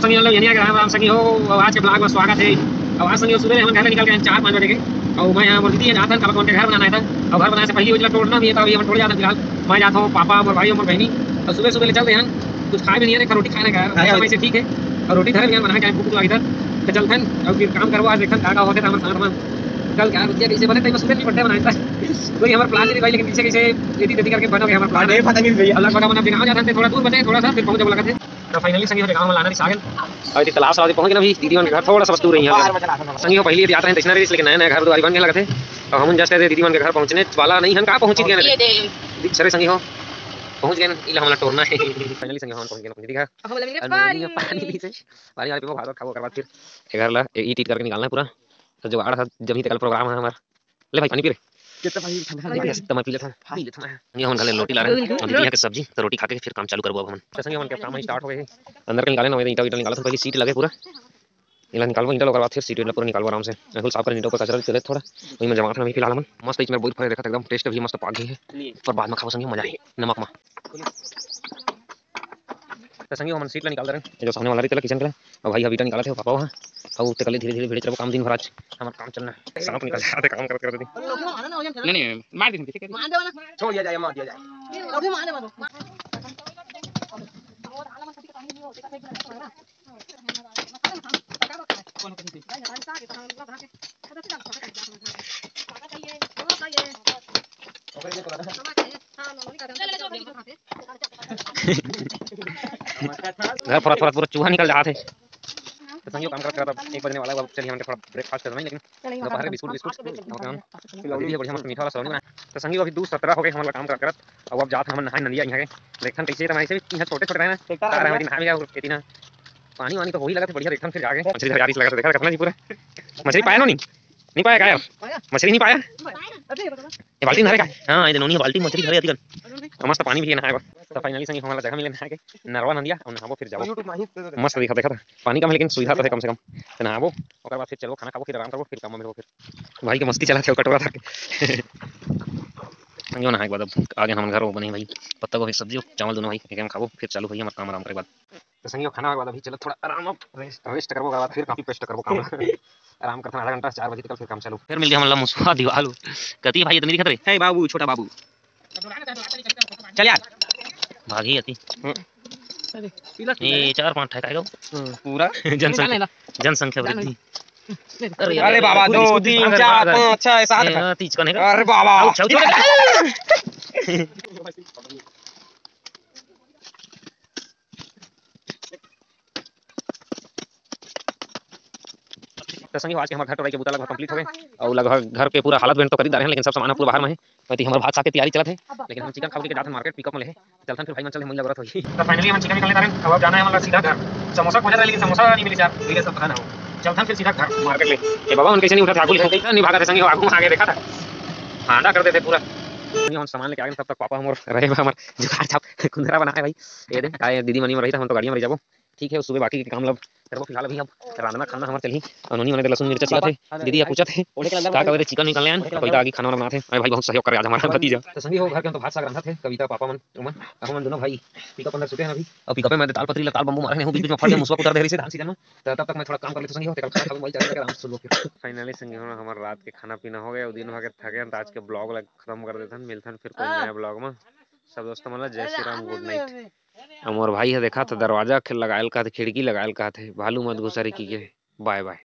संगी मतलब यही राम राम संगी हो। आज के ब्लॉग में स्वागत है। और आज संगी सुबह हम घर निकल गए 4-5 बजे के। और मैं यहाँ दीदी जाता था कल के घर बनाना था। और घर बनाने से पहले उजला तोड़ना भी है। तो अभी हम तोड़ जाते फिलहाल मैं जाता हूँ, पापा और भाई और बहनी। और सुबह सुबह ले चलते हैं, कुछ खाए भी नहीं है, रोटी खाने का वैसे ठीक है। और रोटी घर भी बना के भूख लगी इधर तो चलते हैं और फिर काम करवा। आज देखते हैं क्या होते हमारे साथ में कल क्या रुचिया कैसे बने तो सुबह नहीं पट्टे बनाया था। कोई हमारा प्लान नहीं भाई, लेकिन पीछे कैसे यदि गति करके बनो गए हमारा प्लान है। पता नहीं अलग बड़ा मन गाँव जाते थे, थोड़ा दूर बचे, थोड़ा सा फिर पहुंच लगा थे। तो फाइनली संगी हो गाँव में लाना थी सागन और तालाब सालाब पहुंच गए। अभी दीदी के घर थोड़ा सा दूर रही है संगी हो पहले यात्रा है स्टेशनरी, लेकिन नया नया घर द्वारी बन गए लगे थे। और हम जस्ट दीदी के घर पहुंचने वाला नहीं, हम कहाँ पहुंच गए सरे संगी हो पहुंच गए इला हमला टोरना है। फाइनली संगे हम पहुंच गए दीदी का पानी ली से पानी वाले पे भागो खाओ कर बाद फिर घर ला ईट ईट करके निकालना है पूरा। तो जो आड़ा था जब ही कल प्रोग्राम है हमारा। ले भाई पानी पी रे कितना पानी ठंडा मैं पी लेता हूं। ये हम घरे रोटी ला रहे हैं और दीदी के सब्जी, तो रोटी खा के फिर काम चालू करबो। अब हम संगे हम के काम स्टार्ट हो गए। अंदर के निकाले ना ईटा ईटा निकाला था, पहले सीट लगे पूरा इला निकालबो ईटा लगा फिर सीट पूरा निकालबो आराम से। मैं साफ कर ईटा पर कचरा चले थोड़ा वही में जमा था। मैं फिलहाल मन मस्त इसमें बहुत फरे देखा एकदम टेस्ट भी मस्त पाक गई है। पर बाद में खाओ संगे मजा है नमक में। तो संगी हम सीट ला निकाल रहे हैं जो सामने वाला रही किचन के लिए। और भाई अभी ईटा निकाला थे पापा वहां और उठते कल धीरे धीरे भेड़ चलो काम दिन भर आज हमारा काम चलना है। सांप निकल जाते काम करते करते नहीं मार देंगे छोड़ दिया जाए मार दिया जाए। पूरा पूरा पूरा चूहा निकल रहा थे। तो संगी काम करते करते 1 बजने वाला है। चलिए हम थोड़ा ब्रेकफास्ट करना है, लेकिन दोपहर के बिस्कुट और बढ़िया मस्त मीठा वाला सलोनी बना। तो संगी अभी 2:17 हो गए हमारा काम करत। और अब जात हम नहाए नदिया यहाँ के देखन कैसे रहा ऐसे यहाँ छोटे छोटे रहना नहा भी खेती ना पानी वानी तो वही लगा थे बढ़िया। देखन फिर आगे मछली हजारी लगा देखा करना जी पूरा मछली पाया नहीं पाया क्या मछली नहीं पाया ये बाल्टी नहरे का। हां ये नोनी बाल्टी मछली धरे अतिकन मस्त पानी भी नहाए। तो फाइनली संगी हमारा जगह मिले नहा के नरवा नदिया और नहाबो फिर जाबो मस्त देखा था पानी कम लेकिन सुविधा तो है कम से कम। तो नहाबो और बाद फिर चलो खाना खाबो फिर आराम करबो फिर काम में फिर भाई के मस्ती चला थे कटोरा था संगी नहाए के बाद अब आगे हम घर बने भाई पत्ता गोभी सब्जी चावल दोनों भाई एक खाबो फिर चालू होई हमारा काम आराम करे बाद। तो संगी खाना के बाद अभी चलो थोड़ा आराम रेस्ट करबो बाद फिर काफी पेस्ट करबो काम आराम करता आधा घंटा 4 बजे तक फिर काम चालू। फिर मिल गया हमला मुसवा दीवाल कती भाई इतनी दिखत रे हे बाबू छोटा बाबू चल यार भागी आती ये 4-5 ठेकाएगा पूरा जनसंख्या वृद्धि। अरे बाबा 2 3 4 5 6 7 तीज कने अरे बाबा तो संगी आज के हमारे घर टोराई के बुता लगभग कंप्लीट हो गए और लगभग घर के पूरा हालत बेंट तो कर ही रहे हैं, लेकिन सब सामान पूरा बाहर में है। वैसे हमारे भात साग की तैयारी चलत है, लेकिन हम चिकन खाओ के जाते हैं मार्केट पिकअप में ले चलते फिर भाई मन चल मुझे जरूरत होगी। तो फाइनली हम चिकन निकलने जा रहे हैं। अब जाना है हमारा सीधा घर। समोसा खोजा था लेकिन समोसा नहीं मिली यार, धीरे सब खाना हो चलते फिर सीधा घर मार्केट ले। ये बाबा उनके नहीं उठा था नहीं भागा थे संगी आगू आगे देखा था हांडा करते थे पूरा। हम सामान लेके आ गए तब तक पापा हम रहे हमारे जुगाड़ छाप कुंदरा बना है भाई ये दे आए दीदी मनी में रही था हम तो गाड़ी में रह जाबो ठीक है। सुबह बाकी के काम लब करबो फिलहाल अभी अब रांधना खाना हमारे चली और नोनी मैंने लहसुन मिर्चा छिला थे दीदी पूछा थे का करे चिकन निकलने आन कविता आगे खाना बनाते हैं भाई बहुत सहयोग करे आज हमारा भतीजा। तो संगी हो घर के हम तो भात साग रंधा थे कविता पापा मन उमन हम दोनों भाई पिकअप अंदर सुते हैं अभी और पिकअप में दाल पत्री ताल बम्बू मारे हैं बीच में फट गया मुसवा उतर दे रही से धान सीजन में। तो तब तक मैं थोड़ा काम कर लेता संगी हो तक खाना मोबाइल चला के आराम से फिर फाइनली संगी हो हमारा रात के खाना पीना हो गया और दिन भर के थके तो आज के ब्लॉग खत्म कर देते हैं। मिलते हैं फिर कोई नया ब्लॉग में। सब दोस्तों मतलब जय श्री राम गुड नाइट। मोर भाई है देखा तो दरवाजा लगायल का खिड़की लगायल का थे भालू मत घुसरी की बाय बाय।